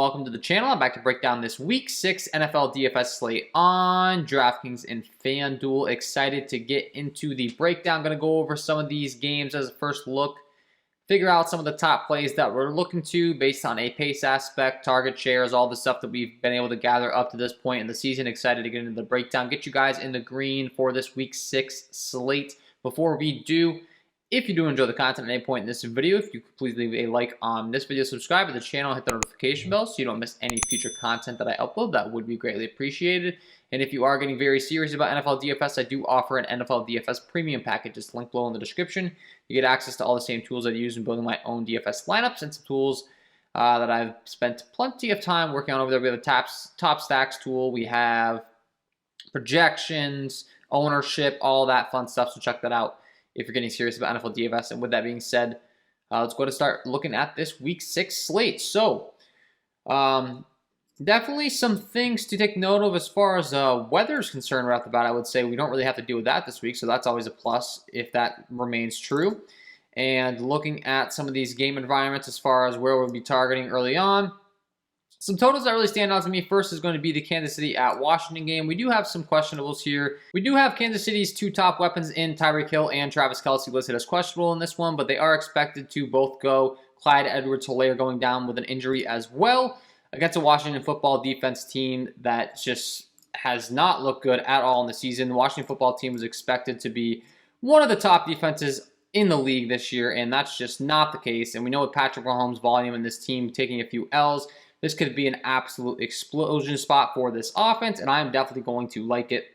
welcome to the channel. I'm back to break down this Week 6 NFL DFS slate on DraftKings and FanDuel. Excited to get into the breakdown. Going to go over some of these games as a first look, figure out some of the top plays that we're looking to based on a pace aspect, target shares, all the stuff that we've been able to gather up to this point in the season. Excited to get into the breakdown, get you guys in the green for this Week 6 slate. Before we do, if you do enjoy the content at any point in this video, if you could please leave a like on this video, subscribe to the channel, hit the notification bell so you don't miss any future content that I upload. That would be greatly appreciated. And if you are getting very serious about NFL DFS, I do offer an NFL DFS premium package. It's linked below in the description. You get access to all the same tools I use in building my own DFS lineups and some tools that I've spent plenty of time working on over there. We have a top stacks tool. We have projections, ownership, all that fun stuff. So check that out if you're getting serious about NFL DFS. And with that being said, let's go to start looking at this Week 6 slate. So, definitely some things to take note of as far as weather is concerned right off the bat. I would say we don't really have to deal with that this week, so that's always a plus if that remains true. And looking at some of these game environments as far as where we'll be targeting early on, some totals that really stand out to me first is going to be the Kansas City at Washington game. We do have some questionables here. We do have Kansas City's two top weapons in Tyreek Hill and Travis Kelce listed as questionable in this one, but they are expected to both go. Clyde Edwards-Helaire going down with an injury as well against a Washington football defense team that just has not looked good at all in the season. The Washington football team was expected to be one of the top defenses in the league this year, and that's just not the case. And we know with Patrick Mahomes' volume and this team taking a few L's, this could be an absolute explosion spot for this offense, and I am definitely going to like it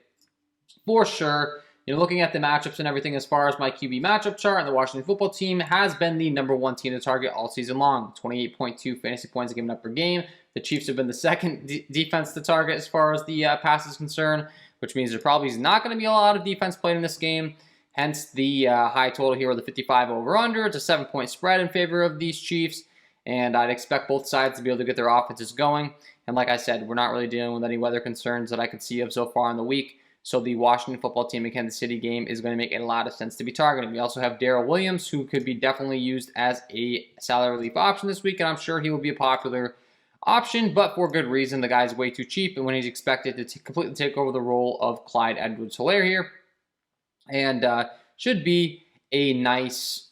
for sure. You know, looking at the matchups and everything as far as my QB matchup chart, and the Washington football team has been the #1 team to target all season long. 28.2 fantasy points given up per game. The Chiefs have been the second defense to target as far as the pass is concerned, which means there probably is not going to be a lot of defense played in this game. Hence the high total here with the 55 over-under. It's a 7-point spread in favor of these Chiefs. And I'd expect both sides to be able to get their offenses going. And like I said, we're not really dealing with any weather concerns that I could see of so far in the week. So the Washington football team and Kansas City game is going to make a lot of sense to be targeting. We also have Darrell Williams, who could be definitely used as a salary relief option this week. And I'm sure he will be a popular option, but for good reason. The guy's way too cheap, and when he's expected to completely take over the role of Clyde Edwards-Helaire here. And should be a nice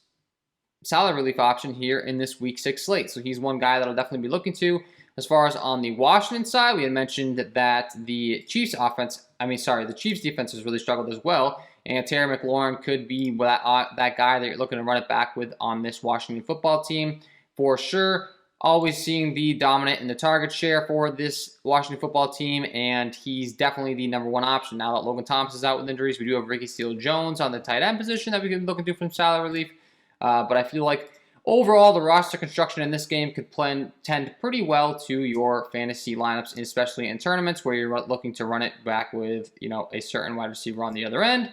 salary relief option here in this Week 6 slate. So he's one guy that I'll definitely be looking to. As far as on the Washington side, we had mentioned that the Chiefs defense has really struggled as well. And Terry McLaurin could be that guy that you're looking to run it back with on this Washington football team for sure. Always seeing the dominant in the target share for this Washington football team, and he's definitely the #1 option. Now that Logan Thomas is out with injuries, we do have Ricky Seals-Jones on the tight end position that we can look into from salary relief. But I feel like overall the roster construction in this game could tend pretty well to your fantasy lineups, especially in tournaments where you're looking to run it back with, you know, a certain wide receiver on the other end.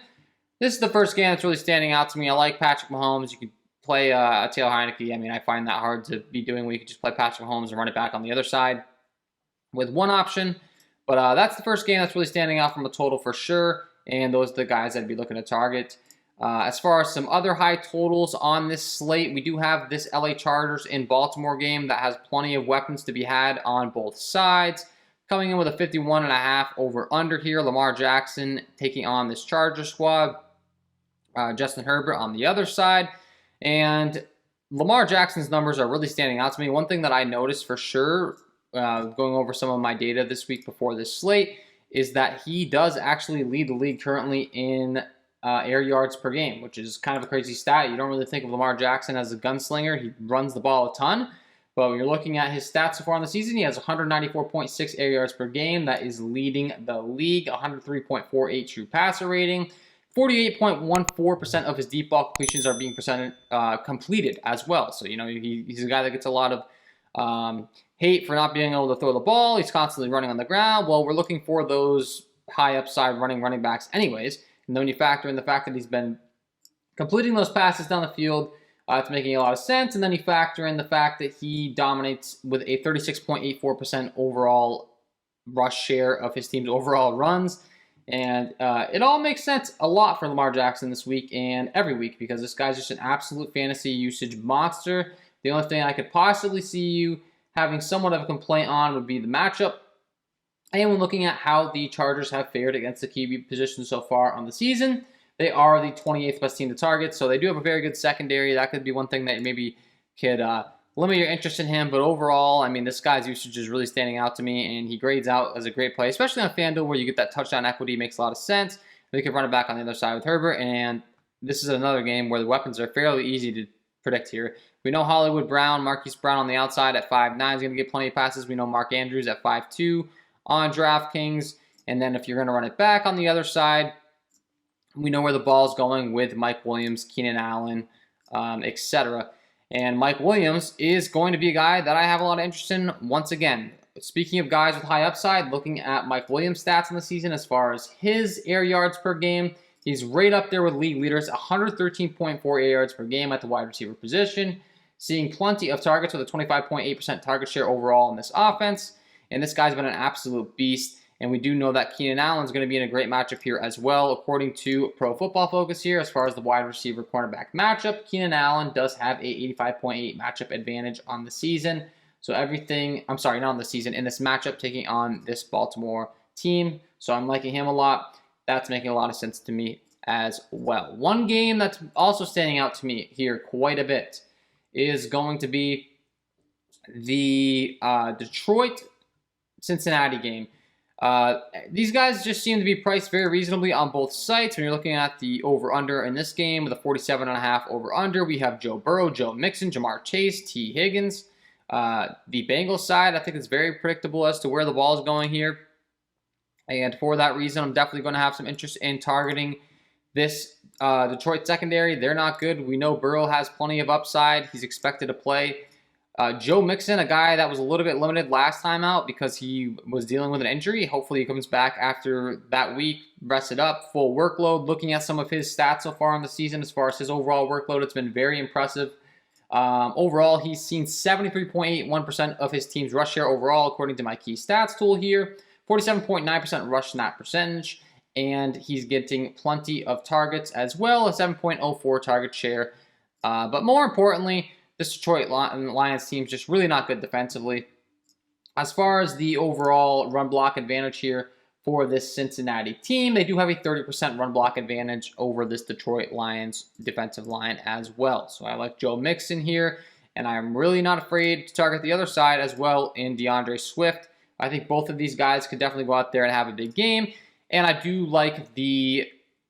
This is the first game that's really standing out to me. I like Patrick Mahomes. You could play Taylor Heineke. I mean, I find that hard to be doing where you could just play Patrick Mahomes and run it back on the other side with one option. But that's the first game that's really standing out from a total for sure. And those are the guys I'd be looking to target. As far as some other high totals on this slate, we do have this LA Chargers in Baltimore game that has plenty of weapons to be had on both sides. Coming in with a 51.5 over-under here. Lamar Jackson taking on this Charger squad. Justin Herbert on the other side. And Lamar Jackson's numbers are really standing out to me. One thing that I noticed for sure, going over some of my data this week before this slate, is that he does actually lead the league currently in air yards per game, which is kind of a crazy stat. You don't really think of Lamar Jackson as a gunslinger. He runs the ball a ton. But when you're looking at his stats so far in the season, he has 194.6 air yards per game. That is leading the league. 103.48 true passer rating. 48.14% of his deep ball completions are being completed as well. So, you know, he's a guy that gets a lot of hate for not being able to throw the ball. He's constantly running on the ground. Well, we're looking for those high upside running backs anyways. And then when you factor in the fact that he's been completing those passes down the field, it's making a lot of sense. And then you factor in the fact that he dominates with a 36.84% overall rush share of his team's overall runs. And it all makes sense a lot for Lamar Jackson this week and every week because this guy's just an absolute fantasy usage monster. The only thing I could possibly see you having somewhat of a complaint on would be the matchup. And when looking at how the Chargers have fared against the QB position so far on the season, they are the 28th best team to target, so they do have a very good secondary. That could be one thing that maybe could limit your interest in him. But overall, I mean, this guy's usage is really standing out to me, and he grades out as a great play, especially on FanDuel where you get that touchdown equity. Makes a lot of sense. They could run it back on the other side with Herbert, and this is another game where the weapons are fairly easy to predict here. We know Hollywood Brown, Marquise Brown on the outside at 5'9" is going to get plenty of passes. We know Mark Andrews at 5'2" on DraftKings. And then if you're going to run it back on the other side, we know where the ball's going with Mike Williams, Keenan Allen, etc. And Mike Williams is going to be a guy that I have a lot of interest in. Once again, speaking of guys with high upside, looking at Mike Williams' stats in the season as far as his air yards per game, he's right up there with league leaders, 113.4 air yards per game at the wide receiver position, seeing plenty of targets with a 25.8% target share overall in this offense. And this guy's been an absolute beast. And we do know that Keenan Allen is going to be in a great matchup here as well. According to Pro Football Focus here, as far as the wide receiver cornerback matchup, Keenan Allen does have a 85.8 matchup advantage on the season. So everything, I'm sorry, not on the season, in this matchup taking on this Baltimore team. So I'm liking him a lot. That's making a lot of sense to me as well. One game that's also standing out to me here quite a bit is going to be the Detroit-Cincinnati game. These guys just seem to be priced very reasonably on both sites. When you're looking at the over-under in this game with a 47.5 over-under, we have Joe Burrow, Joe Mixon, Jamar Chase, T. Higgins. The Bengals side, I think it's very predictable as to where the ball is going here. And for that reason, I'm definitely going to have some interest in targeting this Detroit secondary. They're not good. We know Burrow has plenty of upside. He's expected to play. Joe Mixon, a guy that was a little bit limited last time out because he was dealing with an injury. Hopefully he comes back after that week, rested up, full workload. Looking at some of his stats so far in the season as far as his overall workload, it's been very impressive. Overall, he's seen 73.81% of his team's rush share overall, according to my key stats tool here. 47.9% rush snap percentage, and he's getting plenty of targets as well, a 7.04 target share. But more importantly, this Detroit Lions team is just really not good defensively. As far as the overall run block advantage here for this Cincinnati team, they do have a 30% run block advantage over this Detroit Lions defensive line as well. So I like Joe Mixon here, and I'm really not afraid to target the other side as well in DeAndre Swift. I think both of these guys could definitely go out there and have a big game. And I do like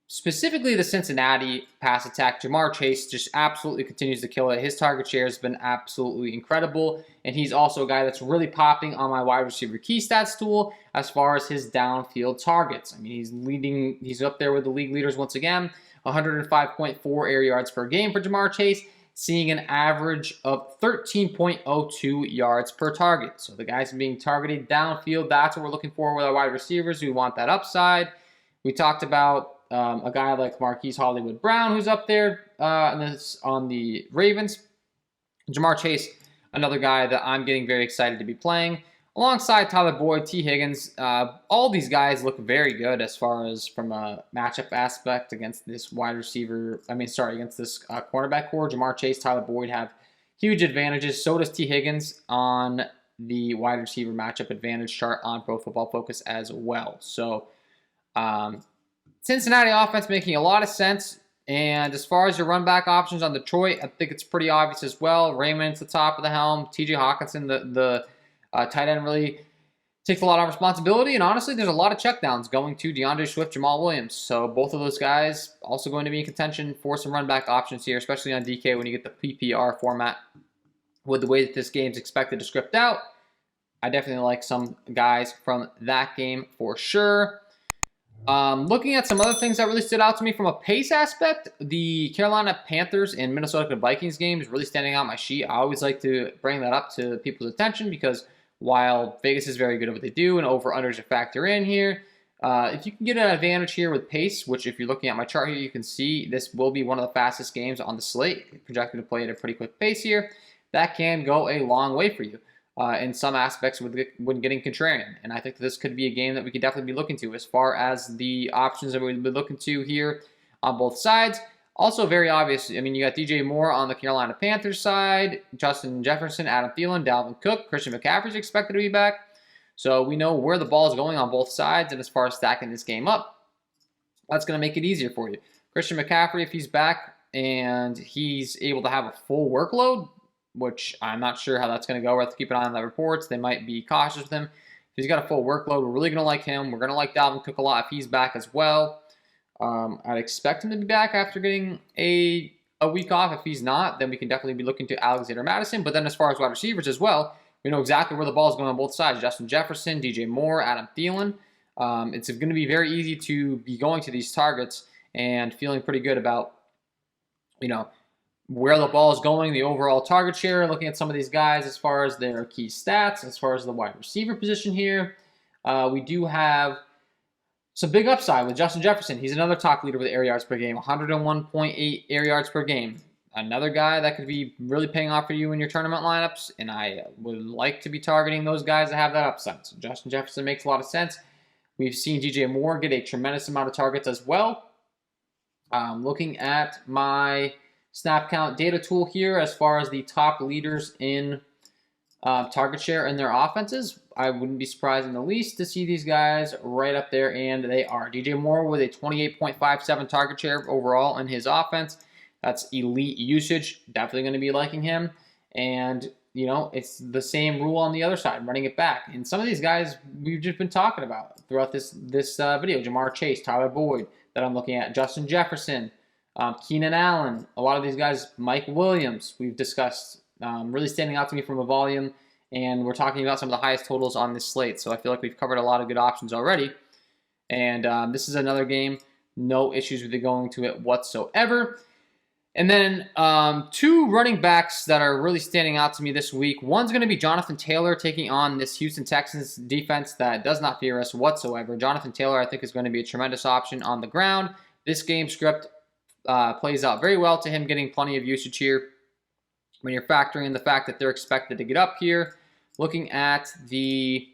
specifically the Cincinnati pass attack. Jamar Chase just absolutely continues to kill it. His target share has been absolutely incredible. And he's also a guy that's really popping on my wide receiver key stats tool as far as his downfield targets. I mean, he's up there with the league leaders once again. 105.4 air yards per game for Jamar Chase, seeing an average of 13.02 yards per target. So the guys being targeted downfield, that's what we're looking for with our wide receivers. We want that upside. We talked about a guy like Marquise Hollywood Brown, who's up there on the Ravens. Jamar Chase, another guy that I'm getting very excited to be playing. Alongside Tyler Boyd, T. Higgins, all these guys look very good as far as from a matchup aspect against this against this cornerback core. Jamar Chase, Tyler Boyd have huge advantages. So does T. Higgins on the wide receiver matchup advantage chart on Pro Football Focus as well. So Cincinnati offense making a lot of sense. And as far as your run back options on Detroit, I think it's pretty obvious as well. Raymond's the top of the helm. T.J. Hawkinson, the tight end, really takes a lot of responsibility. And honestly, there's a lot of checkdowns going to DeAndre Swift, Jamal Williams. So both of those guys also going to be in contention for some run back options here, especially on DK when you get the PPR format with the way that this game's expected to script out. I definitely like some guys from that game for sure. Looking at some other things that really stood out to me from a pace aspect, the Carolina Panthers and Minnesota Vikings game is really standing out on my sheet. I always like to bring that up to people's attention because while Vegas is very good at what they do and over-unders a factor in here, if you can get an advantage here with pace, which if you're looking at my chart here, you can see this will be one of the fastest games on the slate, projected to play at a pretty quick pace here, that can go a long way for you. In some aspects when getting contrarian. And I think this could be a game that we could definitely be looking to as far as the options that we'll be looking to here on both sides. Also very obvious, I mean, you got DJ Moore on the Carolina Panthers side, Justin Jefferson, Adam Thielen, Dalvin Cook, Christian McCaffrey's expected to be back. So we know where the ball is going on both sides, and as far as stacking this game up, that's going to make it easier for you. Christian McCaffrey, if he's back and he's able to have a full workload, which I'm not sure how that's going to go. We'll have to keep an eye on the reports. They might be cautious with him. If he's got a full workload, we're really going to like him. We're going to like Dalvin Cook a lot if he's back as well. I'd expect him to be back after getting a week off. If he's not, then we can definitely be looking to Alexander Mattison. But then as far as wide receivers as well, we know exactly where the ball is going on both sides. Justin Jefferson, DJ Moore, Adam Thielen. It's going to be very easy to be going to these targets and feeling pretty good about, where the ball is going, the overall target share, looking at some of these guys as far as their key stats, as far as the wide receiver position here. We do have some big upside with Justin Jefferson. He's another top leader with air yards per game, 101.8 air yards per game. Another guy that could be really paying off for you in your tournament lineups, and I would like to be targeting those guys that have that upside. So Justin Jefferson makes a lot of sense. We've seen DJ Moore get a tremendous amount of targets as well. Looking at my snap count data tool here as far as the top leaders in target share in their offenses, I wouldn't be surprised in the least to see these guys right up there, and they are. DJ Moore with a 28.57 target share overall in his offense. That's elite usage. Definitely going to be liking him. And, it's the same rule on the other side, running it back. And some of these guys we've just been talking about throughout this video. Jamar Chase, Tyler Boyd that I'm looking at, Justin Jefferson, Keenan Allen, a lot of these guys, Mike Williams, we've discussed, really standing out to me from a volume. And we're talking about some of the highest totals on this slate. So I feel like we've covered a lot of good options already. And this is another game. No issues with it going to it whatsoever. And then two running backs that are really standing out to me this week. One's going to be Jonathan Taylor taking on this Houston Texans defense that does not fear us whatsoever. Jonathan Taylor, I think, is going to be a tremendous option on the ground. This game script plays out very well to him getting plenty of usage here. When you're factoring in the fact that they're expected to get up here, looking at the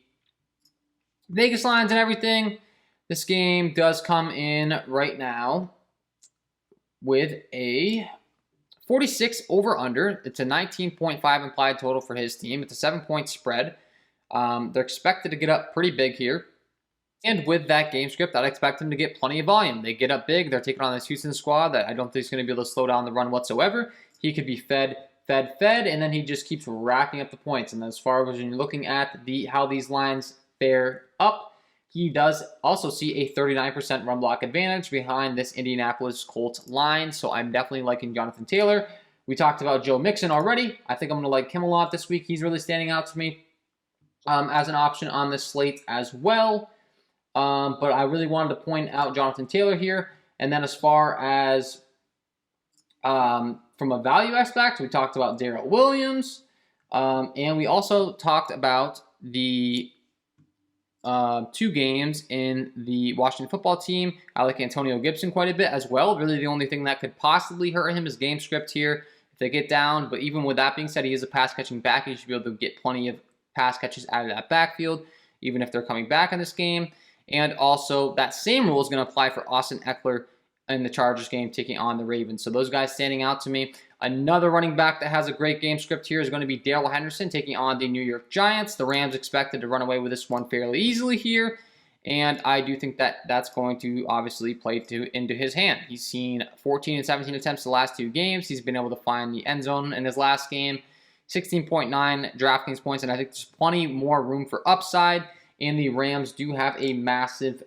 Vegas lines and everything, this game does come in right now with a 46 over-under. It's a 19.5 implied total for his team. It's a 7-point spread. They're expected to get up pretty big here. And with that game script, I'd expect them to get plenty of volume. They get up big. They're taking on this Houston squad that I don't think is going to be able to slow down the run whatsoever. He could be fed, and then he just keeps racking up the points. And as far as when you're looking at how these lines fare up, he does also see a 39% run block advantage behind this Indianapolis Colts line. So I'm definitely liking Jonathan Taylor. We talked about Joe Mixon already. I think I'm going to like him a lot this week. He's really standing out to me as an option on this slate as well. But I really wanted to point out Jonathan Taylor here. And then as far as from a value aspect, we talked about Darrell Williams. And we also talked about the two games in the Washington football team. I like Antonio Gibson quite a bit as well. Really the only thing that could possibly hurt him is game script here if they get down. But even with that being said, he is a pass-catching back. He should be able to get plenty of pass catches out of that backfield, even if they're coming back in this game. And also, that same rule is going to apply for Austin Eckler in the Chargers game taking on the Ravens. So those guys standing out to me. Another running back that has a great game script here is going to be Darrell Henderson taking on the New York Giants. The Rams expected to run away with this one fairly easily here. And I do think that that's going to obviously play into his hand. He's seen 14 and 17 attempts the last two games. He's been able to find the end zone in his last game. 16.9 DraftKings points, and I think there's plenty more room for upside. And the Rams do have a massive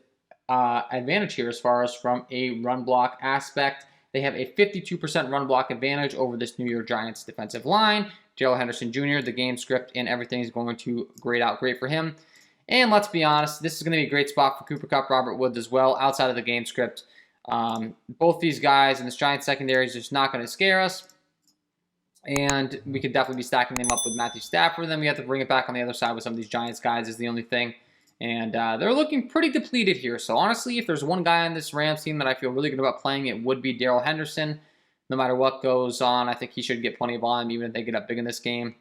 advantage here as far as from a run block aspect. They have a 52% run block advantage over this New York Giants defensive line. Darrell Henderson Jr., the game script and everything is going to grade out great for him. And let's be honest, this is going to be a great spot for Cooper Kupp, Robert Woods as well, outside of the game script. Both these guys in this Giants secondary is just not going to scare us. And we could definitely be stacking them up with Matthew Stafford. Then we have to bring it back on the other side with some of these Giants guys is the only thing. And they're looking pretty depleted here. So honestly, if there's one guy on this Rams team that I feel really good about playing, it would be Darrell Henderson. No matter what goes on, I think he should get plenty of volume, even if they get up big in this game.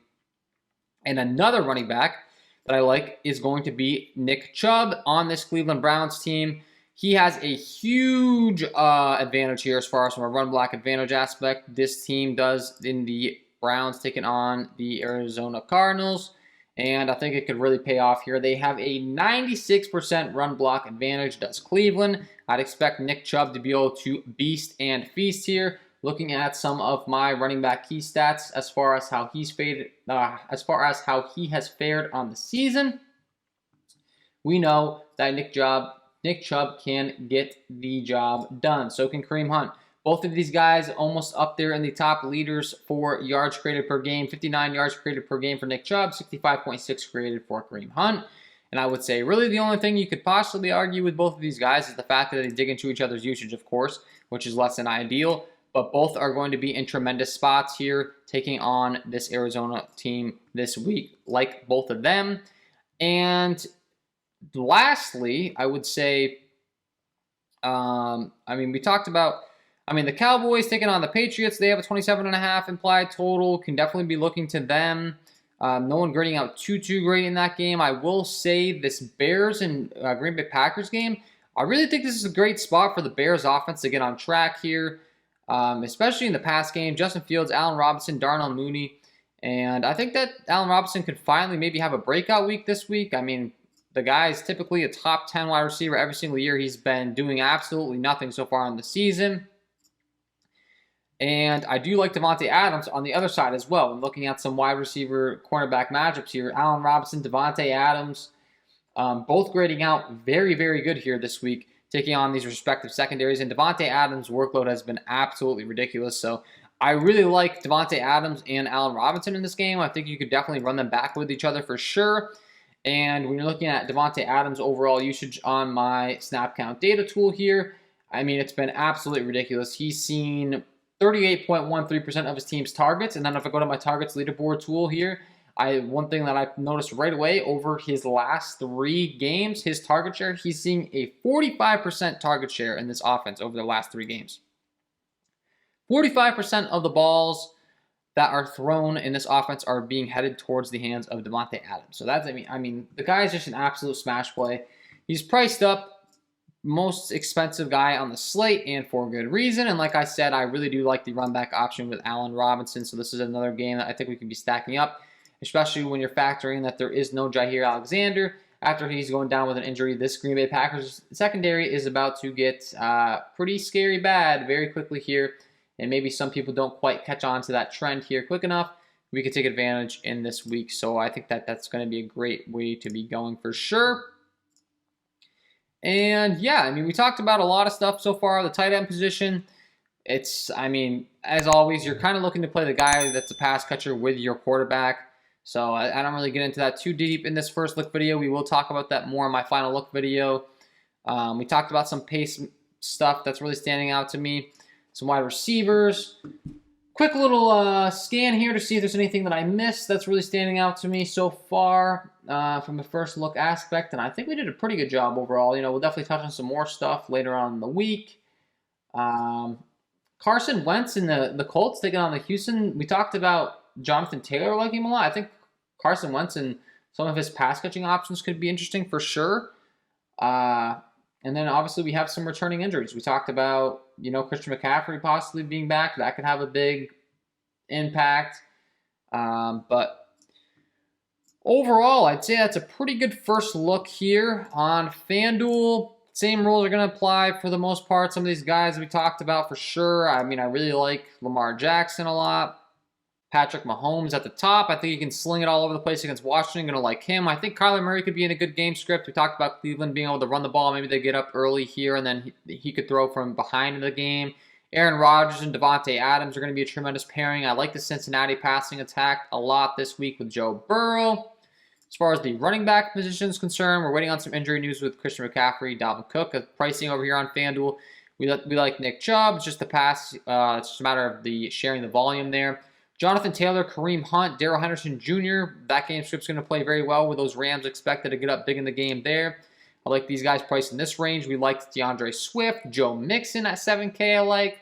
And another running back that I like is going to be Nick Chubb on this Cleveland Browns team. He has a huge advantage here as far as from a run block advantage aspect. This team does in the Browns taking on the Arizona Cardinals. And I think it could really pay off here. They have a 96% run block advantage, does Cleveland. I'd expect Nick Chubb to be able to beast and feast here. Looking at some of my running back key stats as far as how he has fared on the season, we know that Nick Chubb can get the job done. So can Kareem Hunt. Both of these guys almost up there in the top leaders for yards created per game. 59 yards created per game for Nick Chubb, 65.6 created for Kareem Hunt. And I would say really the only thing you could possibly argue with both of these guys is the fact that they dig into each other's usage, of course, which is less than ideal. But both are going to be in tremendous spots here, taking on this Arizona team this week, like both of them. And lastly, I would say, we talked about, the Cowboys taking on the Patriots. They have a 27.5 implied total. Can definitely be looking to them. No one grading out too great in that game. I will say this Bears and Green Bay Packers game, I really think this is a great spot for the Bears offense to get on track here, especially in the pass game. Justin Fields, Allen Robinson, Darnell Mooney. And I think that Allen Robinson could finally maybe have a breakout week this week. The guy is typically a top 10 wide receiver every single year. He's been doing absolutely nothing so far in the season. And I do like Davante Adams on the other side as well. I'm looking at some wide receiver cornerback matchups here. Allen Robinson, Davante Adams, both grading out very, very good here this week, taking on these respective secondaries. And Davante Adams' workload has been absolutely ridiculous. So I really like Davante Adams and Allen Robinson in this game. I think you could definitely run them back with each other for sure. And when you're looking at Davante Adams' overall usage on my snap count data tool here, it's been absolutely ridiculous. He's seen 38.13% of his team's targets. And then if I go to my targets leaderboard tool here, one thing that I noticed right away over his last 3 games, his target share, he's seeing a 45% target share in this offense over the last 3 games. 45% of the balls that are thrown in this offense are being headed towards the hands of Davante Adams. So that's, the guy is just an absolute smash play. He's priced up, most expensive guy on the slate, and for good reason. And like I said, I really do like the run back option with Allen Robinson. So this is another game that I think we can be stacking up, especially when you're factoring that there is no Jair Alexander after he's going down with an injury. This Green Bay Packers secondary is about to get pretty scary bad very quickly here. And maybe some people don't quite catch on to that trend here quick enough. We could take advantage in this week. So I think that that's going to be a great way to be going for sure. And yeah, we talked about a lot of stuff so far. The tight end position, it's, as always, you're kind of looking to play the guy that's a pass catcher with your quarterback. So I don't really get into that too deep in this first look video. We will talk about that more in my final look video. We talked about some pace stuff that's really standing out to me. Some wide receivers. Quick little scan here to see if there's anything that I missed that's really standing out to me so far from the first look aspect. And I think we did a pretty good job overall. We'll definitely touch on some more stuff later on in the week. Carson Wentz and the Colts taking on the Houston. We talked about Jonathan Taylor liking him a lot. I think Carson Wentz and some of his pass catching options could be interesting for sure. And then obviously we have some returning injuries. We talked about, Christian McCaffrey possibly being back. That could have a big impact. But overall, I'd say that's a pretty good first look here on FanDuel. Same rules are going to apply for the most part. Some of these guys we talked about for sure. I really like Lamar Jackson a lot. Patrick Mahomes at the top. I think he can sling it all over the place against Washington. Going to like him. I think Kyler Murray could be in a good game script. We talked about Cleveland being able to run the ball. Maybe they get up early here, and then he could throw from behind in the game. Aaron Rodgers and Davante Adams are going to be a tremendous pairing. I like the Cincinnati passing attack a lot this week with Joe Burrow. As far as the running back position is concerned, we're waiting on some injury news with Christian McCaffrey, Dalvin Cook. Pricing over here on FanDuel, we like Nick Chubb. It's just the pass. It's just a matter of the sharing the volume there. Jonathan Taylor, Kareem Hunt, Darrell Henderson Jr. That game script's going to play very well with those Rams expected to get up big in the game there. I like these guys priced in this range. We liked DeAndre Swift, Joe Mixon at 7K I like.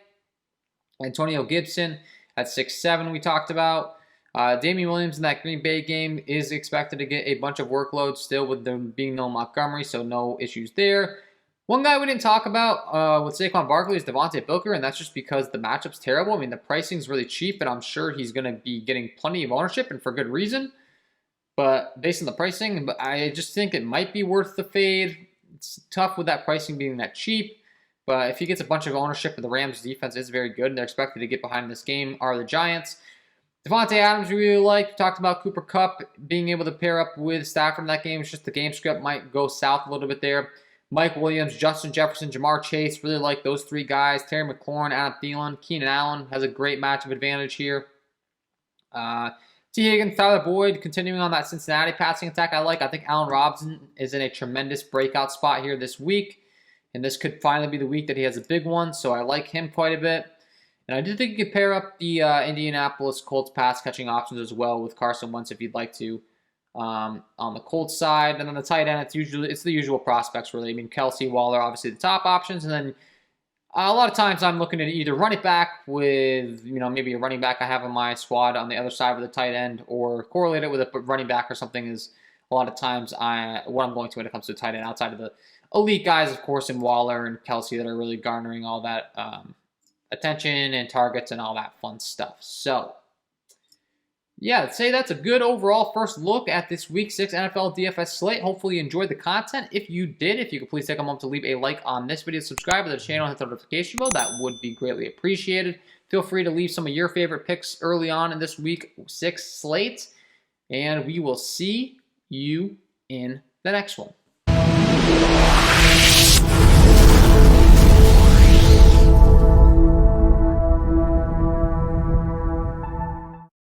Antonio Gibson at 6.7 we talked about. Damian Williams in that Green Bay game is expected to get a bunch of workload still with there being no Montgomery, so no issues there. One guy we didn't talk about with Saquon Barkley is Devontae Booker, and that's just because the matchup's terrible. I mean, the pricing's really cheap, and I'm sure he's going to be getting plenty of ownership, and for good reason. But based on the pricing, I just think it might be worth the fade. It's tough with that pricing being that cheap. But if he gets a bunch of ownership, and the Rams' defense is very good, and they're expected to get behind this game, are the Giants. Devontae Adams we really like. We talked about Cooper Kupp being able to pair up with Stafford in that game. It's just the game script might go south a little bit there. Mike Williams, Justin Jefferson, Jamar Chase, really like those three guys. Terry McLaurin, Adam Thielen, Keenan Allen has a great matchup advantage here. T. Higgins, Tyler Boyd, continuing on that Cincinnati passing attack I like. I think Allen Robinson is in a tremendous breakout spot here this week. And this could finally be the week that he has a big one, so I like him quite a bit. And I do think you could pair up the Indianapolis Colts pass catching options as well with Carson Wentz if you'd like to on the Colts side. And then the tight end, it's the usual prospects really. I mean, Kelsey, Waller, obviously the top options, and then a lot of times I'm looking at either run it back with maybe a running back I have in my squad on the other side with a tight end, or correlate it with a running back or something. Is a lot of times what I'm going to when it comes to tight end outside of the elite guys, of course, in Waller and Kelsey that are really garnering all that attention and targets and all that fun stuff. So, yeah, I'd say that's a good overall first look at this Week 6 NFL DFS slate. Hopefully you enjoyed the content. If you did, if you could please take a moment to leave a like on this video, subscribe to the channel, hit the notification bell, that would be greatly appreciated. Feel free to leave some of your favorite picks early on in this Week 6 slate, and we will see you in the next one.